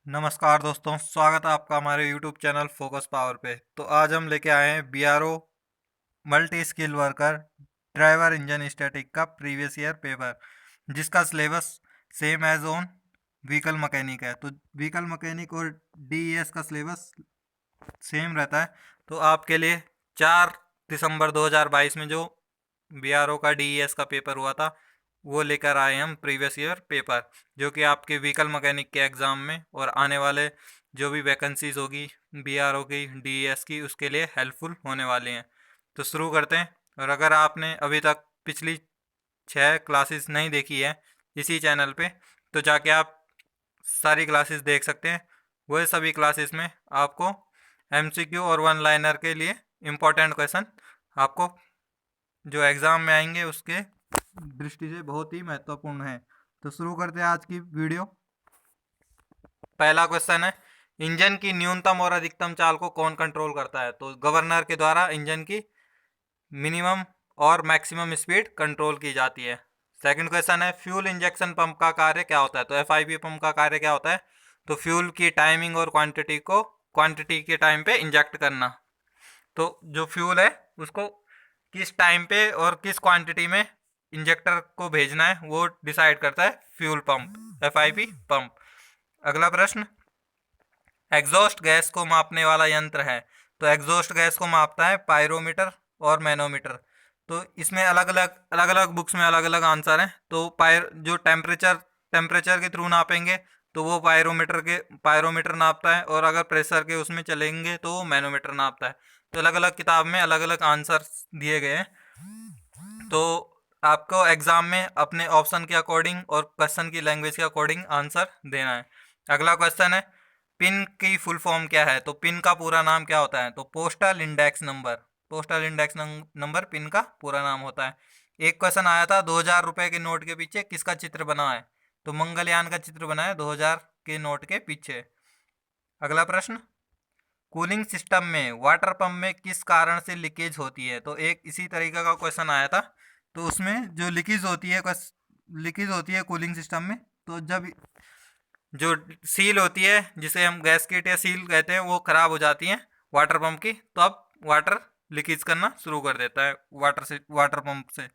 नमस्कार दोस्तों, स्वागत है आपका हमारे YouTube चैनल फोकस पावर पे। तो आज हम लेके आए हैं BRO multi skill worker driver engine static का प्रीवियस ईयर पेपर, जिसका syllabus same as on vehicle mechanic है। तो व्हीकल मैकेनिक और DES का सिलेबस सेम रहता है। तो आपके लिए 4 दिसंबर 2022 में जो BRO का DES का पेपर हुआ था, वो लेकर आए हम प्रीवियस ईयर पेपर, जो कि आपके व्हीकल मैकेनिक के एग्ज़ाम में और आने वाले जो भी वैकेंसीज होगी BRO की DES की, उसके लिए हेल्पफुल होने वाले हैं। तो शुरू करते हैं। और अगर आपने अभी तक पिछली 6 क्लासेस नहीं देखी है इसी चैनल पे, तो जाके आप सारी क्लासेस देख सकते हैं। वह सभी क्लासेस में आपको MCQ और वन लाइनर के लिए इम्पोर्टेंट क्वेश्चन आपको जो एग्ज़ाम में आएंगे उसके दृष्टि से बहुत ही महत्वपूर्ण है। तो शुरू करते हैं आज की वीडियो। पहला क्वेश्चन है, इंजन की न्यूनतम और अधिकतम चाल को कौन कंट्रोल करता है? तो गवर्नर के द्वारा इंजन की मिनिमम और मैक्सिमम स्पीड कंट्रोल की जाती है। सेकंड क्वेश्चन है, फ्यूल इंजेक्शन पंप का कार्य क्या होता है? तो FIP पंप का कार्य क्या होता है? तो फ्यूल की टाइमिंग और क्वांटिटी के टाइम पे इंजेक्ट करना। तो जो फ्यूल है उसको किस टाइम पे और किस क्वांटिटी में इंजेक्टर को भेजना है वो डिसाइड करता है फ्यूल पंप, FIP पंप। अगला प्रश्न, एग्जॉस्ट गैस को मापने वाला यंत्र है? तो एग्जॉस्ट गैस को मापता है पायरोमीटर और मैनोमीटर। तो इसमें अलग अलग बुक्स में अलग अलग आंसर हैं। तो जो टेम्परेचर के थ्रू नापेंगे तो वो पायरोमीटर नापता है, और अगर प्रेशर के उसमें चलेंगे तो वो मैनोमीटर नापता है। तो अलग अलग किताब में अलग अलग आंसर दिए गए हैं। तो आपको एग्जाम में अपने ऑप्शन के अकॉर्डिंग और क्वेश्चन की लैंग्वेज के अकॉर्डिंग आंसर देना है। अगला क्वेश्चन है, पिन की फुल फॉर्म क्या है? तो पिन का पूरा नाम क्या होता है? तो postal index number. Postal index number pin का पूरा नाम होता है। एक क्वेश्चन आया था, 2000 रुपए के नोट के पीछे किसका चित्र बना है? तो मंगलयान का चित्र बना है 2000 के नोट के पीछे। अगला प्रश्न, कूलिंग सिस्टम में वाटर पंप में किस कारण से लीकेज होती है? तो एक इसी तरीके का क्वेश्चन आया था। तो उसमें जो लीकेज होती है कूलिंग सिस्टम में, तो जब जो सील होती है, जिसे हम गैसकेट या सील कहते हैं, वो खराब हो जाती है वाटर पंप की, तो अब वाटर लीकेज करना शुरू कर देता है वाटर पंप से।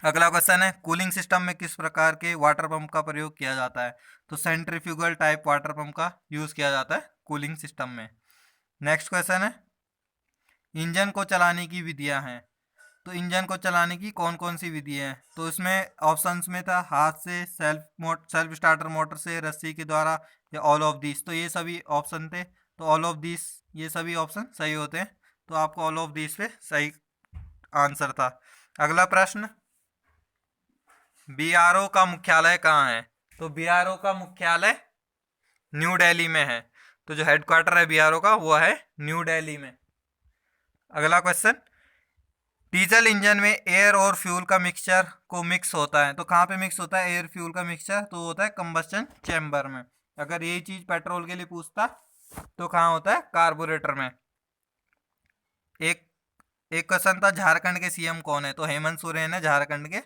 अगला क्वेश्चन है, कूलिंग सिस्टम में किस प्रकार के वाटर पंप का प्रयोग किया जाता है? तो सेंट्रीफ्यूगल टाइप वाटर पंप का यूज किया जाता है कूलिंग सिस्टम में। नेक्स्ट क्वेश्चन है, इंजन को चलाने की विधियां हैं? तो इंजन को चलाने की कौन कौन सी विधि है? तो इसमें ऑप्शंस में था हाथ से, सेल्फ स्टार्टर मोटर से, रस्सी के द्वारा, या ऑल ऑफ दिस। तो ये सभी ऑप्शन थे। तो ऑल ऑफ दिस, ये सभी ऑप्शन सही होते हैं। तो आपको ऑल ऑफ दिस पे सही आंसर था। अगला प्रश्न, BRO का मुख्यालय कहाँ है? तो BRO का मुख्यालय न्यू दिल्ली में है। तो जो हेडक्वार्टर है BRO का वो है न्यू दिल्ली में। अगला क्वेश्चन, डीजल इंजन में एयर और फ्यूल का मिक्सचर को मिक्स होता है? तो कहाँ पे मिक्स होता है एयर फ्यूल का मिक्सचर? तो होता है कंबस्टन चैम्बर में। अगर यही चीज पेट्रोल के लिए पूछता तो कहाँ होता है? कार्बोरेटर में। एक एक क्वेश्चन था, झारखंड के CM कौन है? तो हेमंत सोरेन है झारखंड के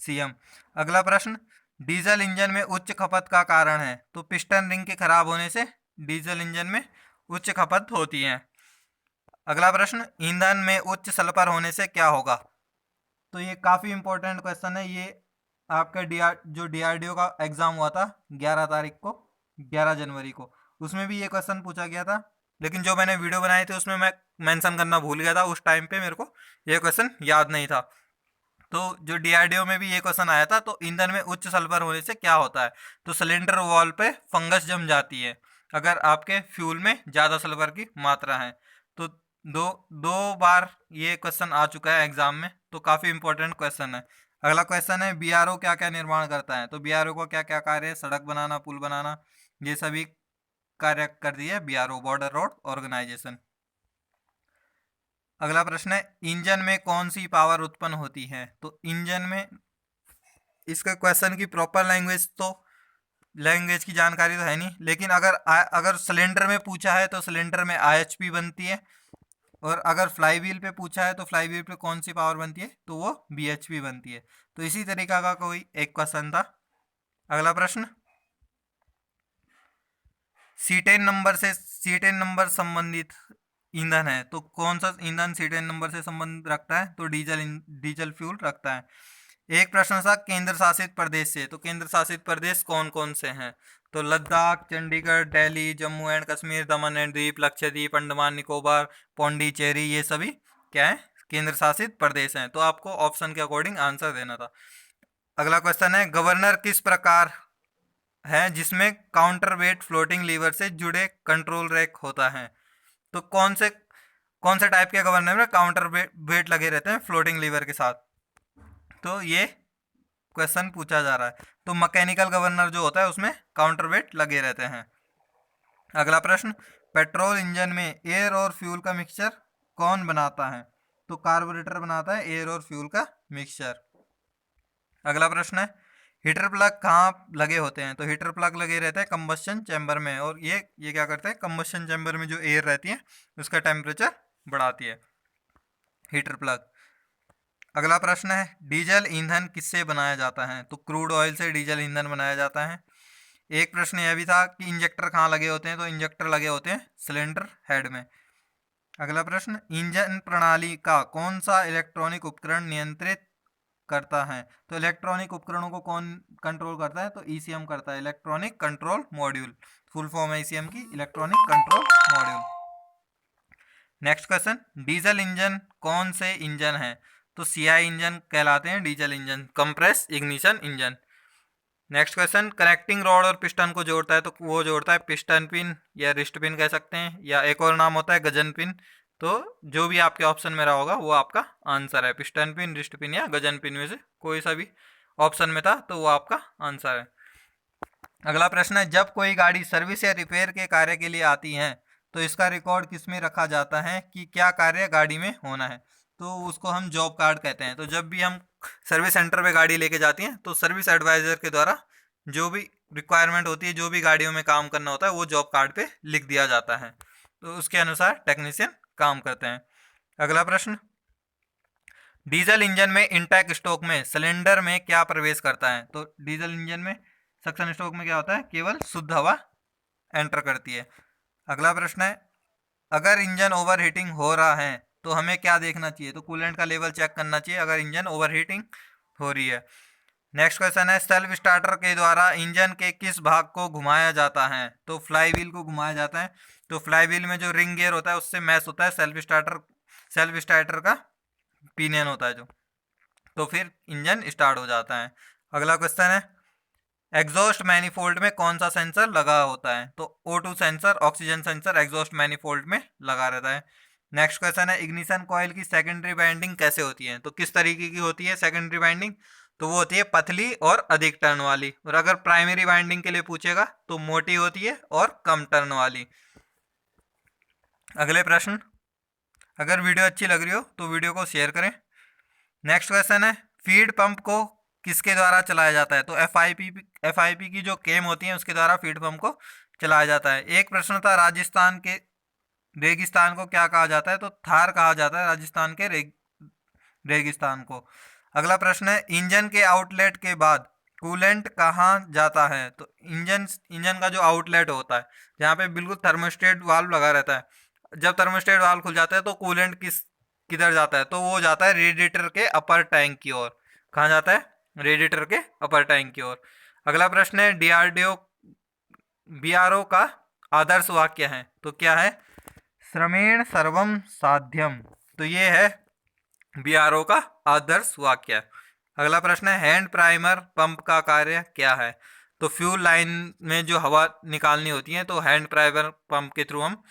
CM। अगला प्रश्न, डीजल इंजन में उच्च खपत का कारण है? तो पिस्टन रिंग के खराब होने से डीजल इंजन में उच्च खपत होती है। अगला प्रश्न, ईंधन में उच्च सल्फर होने से क्या होगा? तो ये काफ़ी इंपॉर्टेंट क्वेश्चन है। ये आपका जो DRDO का एग्ज़ाम हुआ था 11 तारीख को, 11 जनवरी को, उसमें भी ये क्वेश्चन पूछा गया था। लेकिन जो मैंने वीडियो बनाए थे उसमें मैं मेंशन करना भूल गया था, उस टाइम पे मेरे को ये क्वेश्चन याद नहीं था। तो जो DRDO में भी ये क्वेश्चन आया था, तो ईंधन में उच्च सल्फर होने से क्या होता है? तो सिलेंडर वॉल पे फंगस जम जाती है अगर आपके फ्यूल में ज़्यादा सल्फर की मात्रा है। तो दो दो बार ये क्वेश्चन आ चुका है एग्जाम में, तो काफ़ी इंपॉर्टेंट क्वेश्चन है। अगला क्वेश्चन है, BRO क्या क्या निर्माण करता है? तो BRO का क्या क्या कार्य है? सड़क बनाना, पुल बनाना, ये सभी कार्य कर दिए BRO, बॉर्डर रोड ऑर्गेनाइजेशन। अगला प्रश्न है, इंजन में कौन सी पावर उत्पन्न होती है? तो इंजन में, इसका क्वेश्चन की प्रॉपर लैंग्वेज की जानकारी तो है नहीं, लेकिन अगर सिलेंडर में पूछा है तो सिलेंडर में IHP बनती है, और अगर फ्लाई व्हील पे पूछा है तो फ्लाई व्हील पे कौन सी पावर बनती है? तो वो BHP बनती है। तो इसी तरीका का कोई एक क्वेश्चन था। अगला प्रश्न, सीटेन नंबर संबंधित ईंधन है, तो कौन सा ईंधन सीटेन नंबर से संबंध रखता है? तो डीजल फ्यूल रखता है। एक प्रश्न था केंद्र शासित प्रदेश से, तो केंद्र शासित प्रदेश कौन कौन से हैं? तो Ladakh, Chandigarh, Delhi, Jammu and Kashmir, Daman and द्वीप, लक्षद्वीप, अंडमान निकोबार, पौंडीचेरी, ये सभी क्या है? केंद्र शासित प्रदेश हैं। तो आपको ऑप्शन के अकॉर्डिंग आंसर देना था। अगला क्वेश्चन है, गवर्नर किस प्रकार है जिसमें काउंटर वेट फ्लोटिंग लीवर से जुड़े कंट्रोल रैक होता है? तो कौन से टाइप के गवर्नर में काउंटर वेट लगे रहते हैं फ्लोटिंग लीवर के साथ? तो ये क्वेश्चन पूछा जा रहा है। तो मैकेनिकल गवर्नर जो होता है उसमें काउंटर वेट लगे रहते हैं। अगला प्रश्न, पेट्रोल इंजन में एयर और फ्यूल का मिक्सचर कौन बनाता है? तो कार्बोरेटर बनाता है एयर और फ्यूल का मिक्सचर। अगला प्रश्न है, हीटर प्लग कहाँ लगे होते हैं? तो हीटर प्लग लगे रहते हैं कंबस्शन चैम्बर में, और ये क्या करते हैं? कंबस्शन चैम्बर में जो एयर रहती है उसका टेम्परेचर बढ़ाती है हीटर प्लग। अगला प्रश्न है, डीजल ईंधन किससे बनाया जाता है? तो क्रूड ऑयल से डीजल ईंधन बनाया जाता है। एक प्रश्न यह भी था कि इंजेक्टर कहाँ लगे होते हैं? तो इंजेक्टर लगे होते हैं सिलेंडर हेड में। अगला प्रश्न, इंजन प्रणाली का कौन सा इलेक्ट्रॉनिक उपकरण नियंत्रित करता है? तो इलेक्ट्रॉनिक उपकरणों को कौन कंट्रोल करता है? तो ईसीएम करता है, electronic control module. Full form है ईसीएम की, electronic control module. Next question, diesel engine कौन से इंजन है? तो सीआई इंजन कहलाते हैं diesel engine, compress ignition engine. Next question, connecting rod और पिस्टन को जोड़ता है, तो वो जोड़ता है पिस्टन पिन या रिस्ट पिन कह सकते हैं, या एक और नाम होता है गजन पिन। तो जो भी आपके ऑप्शन में रहा होगा वो आपका आंसर है, पिस्टन पिन, रिस्ट पिन या गजन पिन में से कोई सा भी ऑप्शन में था तो वो आपका आंसर है। अगला प्रश्न है, जब कोई गाड़ी सर्विस या रिपेयर के कार्य के लिए आती है तो इसका रिकॉर्ड किस में रखा जाता है कि क्या कार्य गाड़ी में होना है? तो उसको हम जॉब कार्ड कहते हैं। तो जब भी हम सर्विस सेंटर पे गाड़ी लेके जाती हैं तो सर्विस एडवाइजर के द्वारा जो भी रिक्वायरमेंट होती है, जो भी गाड़ियों में काम करना होता है, वो जॉब कार्ड पे लिख दिया जाता है। तो उसके अनुसार टेक्नीशियन काम करते हैं। अगला प्रश्न, डीजल इंजन में इनटेक स्ट्रोक में सिलेंडर में क्या प्रवेश करता है? तो डीजल इंजन में सक्शन स्ट्रोक में क्या होता है? केवल शुद्ध हवा एंटर करती है। अगला प्रश्न है, अगर इंजन ओवर हीटिंग हो रहा है तो हमें क्या देखना चाहिए? तो कूलेंट का लेवल चेक करना चाहिए अगर इंजन ओवर हीटिंग हो रही है। नेक्स्ट क्वेश्चन है, सेल्फ स्टार्टर के द्वारा इंजन के किस भाग को घुमाया जाता है? तो फ्लाई व्हील को घुमाया जाता है। तो फ्लाई व्हील में जो रिंग गियर होता है उससे मैच होता है सेल्फ स्टार्टर का पिनियन होता है जो, तो फिर इंजन स्टार्ट हो जाता है। अगला क्वेश्चन है, एग्जॉस्ट मैनिफोल्ड में कौन सा सेंसर लगा होता है? तो O2 sensor, oxygen sensor exhaust manifold में लगा रहता है। नेक्स्ट क्वेश्चन है, इग्निशन कॉइल की सेकेंडरी वाइंडिंग कैसे होती है? तो किस तरीके की होती है सेकेंडरी वाइंडिंग? तो वो होती है पतली और अधिक टर्न वाली, और अगर प्राइमरी वाइंडिंग के लिए पूछेगा तो मोटी होती है और कम टर्न वाली। अगले प्रश्न, अगर वीडियो अच्छी लग रही हो तो वीडियो को शेयर करें। नेक्स्ट क्वेश्चन है, फीड पंप को किसके द्वारा चलाया जाता है? तो एफआईपी की जो केम होती है उसके द्वारा फीड पंप को चलाया जाता है। एक प्रश्न था, राजस्थान के रेगिस्तान को क्या कहा जाता है? तो थार कहा जाता है राजस्थान के रेगिस्तान को। अगला प्रश्न है, इंजन के आउटलेट के बाद कूलेंट कहाँ जाता है? तो इंजन का जो आउटलेट होता है जहाँ पे बिल्कुल थर्मोस्टेट वाल्व लगा रहता है, जब थर्मोस्टेट वाल्व खुल जाता है तो कूलेंट किधर जाता है? तो वो जाता है रेडिएटर के अपर टैंक की ओर। कहाँ जाता है? रेडिएटर के अपर टैंक की ओर। अगला प्रश्न है, बीआरओ का आदर्श वाक्य है, तो क्या है? श्रमेण सर्वम साध्यम। तो ये है बीआरओ का आदर्श वाक्य। अगला प्रश्न है, हैंड प्राइमर पंप का कार्य क्या है? तो फ्यूल लाइन में जो हवा निकालनी होती है तो हैंड प्राइमर पंप के थ्रू हम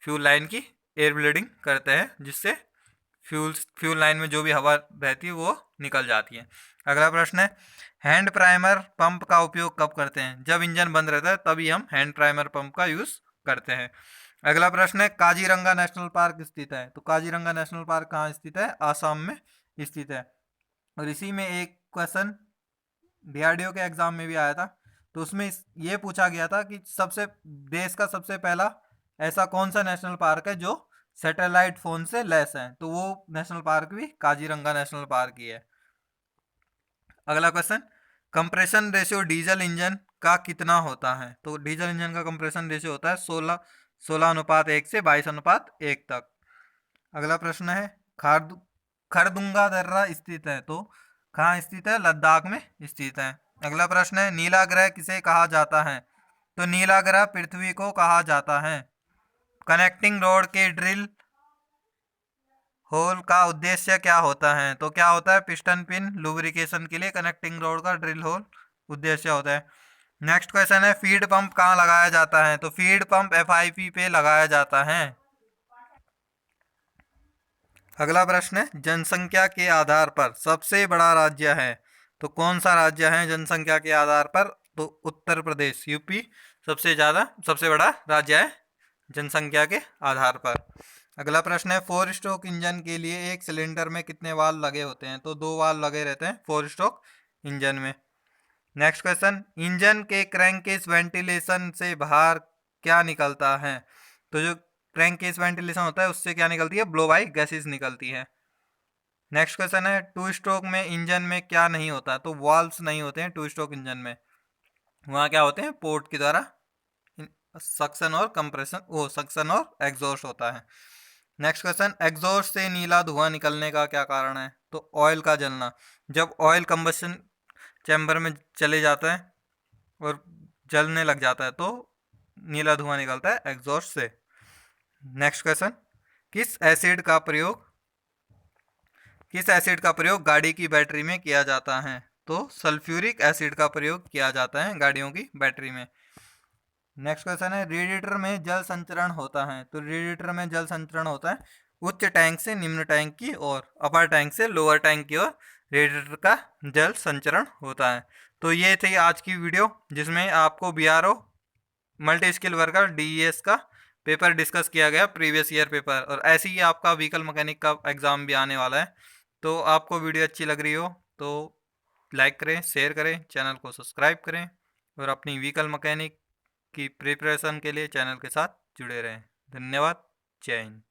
फ्यूल लाइन की एयर ब्लीडिंग करते हैं, जिससे फ्यूल लाइन में जो भी हवा रहती है वो निकल जाती है। अगला प्रश्न है, हैंड प्राइमर पंप का उपयोग कब करते हैं? जब इंजन बंद रहता है तभी हम हैंड प्राइमर पंप का यूज़ करते हैं। अगला प्रश्न है, काजीरंगा नेशनल पार्क स्थित है। तो काजीरंगा नेशनल पार्क कहाँ स्थित है? आसाम में स्थित है। और इसी में एक क्वेश्चन डीआरडीओ के एग्जाम में भी आया था, तो उसमें ये पूछा गया था कि देश का सबसे पहला ऐसा कौन सा नेशनल पार्क है जो सैटेलाइट फोन से लैस है? तो वो नेशनल पार्क भी काजीरंगा नेशनल पार्क ही है। अगला question, compression ratio diesel engine का कितना होता है? तो डीजल इंजन का कंप्रेशन रेशियो होता है 16:1 से 22:1 तक। अगला प्रश्न है, खारदु खरदुंगा दर्रा स्थित है, तो कहाँ स्थित है? लद्दाख में स्थित है। अगला प्रश्न है, नीला ग्रह किसे कहा जाता है? तो नीला ग्रह पृथ्वी को कहा जाता है। कनेक्टिंग रोड के ड्रिल होल का उद्देश्य क्या होता है? तो क्या होता है? पिस्टन पिन लुब्रिकेशन के लिए कनेक्टिंग रोड का ड्रिल होल उद्देश्य होता है। नेक्स्ट क्वेश्चन है, फीड पंप कहाँ लगाया जाता है? तो फीड पंप एफआईपी पे लगाया जाता है। अगला प्रश्न है, जनसंख्या के आधार पर सबसे बड़ा राज्य है, तो कौन सा राज्य है जनसंख्या के आधार पर? तो उत्तर प्रदेश, यूपी सबसे बड़ा राज्य है जनसंख्या के आधार पर। अगला प्रश्न है, 4 स्ट्रोक इंजन के लिए एक सिलेंडर में कितने वाल्व लगे होते हैं? तो 2 वाल्व लगे रहते हैं 4 स्ट्रोक इंजन में। नेक्स्ट क्वेश्चन, इंजन के क्रैंककेस वेंटिलेशन से बाहर क्या निकलता है? तो जो क्रैंककेस वेंटिलेशन होता है उससे क्या निकलती है? ब्लो बाई गैसेस निकलती है। नेक्स्ट क्वेश्चन है, 2 स्ट्रोक में इंजन में क्या नहीं होता? तो वाल्व्स नहीं होते हैं 2 स्ट्रोक इंजन में। वहाँ क्या होते हैं? पोर्ट के द्वारा सक्शन और कंप्रेशन, वो सक्शन और एग्जॉस्ट होता है। नेक्स्ट क्वेश्चन, एग्जॉस्ट से नीला धुआं निकलने का क्या कारण है? तो ऑयल का जलना। जब ऑयल कंबशन चैम्बर में चले जाता है और जलने लग जाता है तो नीला धुआं निकलता है एग्जॉस्ट से। नेक्स्ट क्वेश्चन, किस एसिड का प्रयोग गाड़ी की बैटरी में किया जाता है? तो सल्फ्यूरिक एसिड का प्रयोग किया जाता है गाड़ियों की बैटरी में। नेक्स्ट क्वेश्चन है, रेडिएटर में जल संचरण होता है, तो रेडिएटर में जल संचरण होता है उच्च टैंक से निम्न टैंक की ओर, अपर टैंक से लोअर टैंक की ओर रेडिएटर का जल संचरण होता है। तो ये थी आज की वीडियो जिसमें आपको BRO multi skill worker DES का पेपर डिस्कस किया गया, प्रीवियस ईयर पेपर, और ऐसे ही आपका व्हीकल मैकेनिक का एग्ज़ाम भी आने वाला है। तो आपको वीडियो अच्छी लग रही हो तो लाइक करें, शेयर करें, चैनल को सब्सक्राइब करें और अपनी व्हीकल मैकेनिक की प्रिपरेशन के लिए चैनल के साथ जुड़े रहें। धन्यवाद। जय हिंद।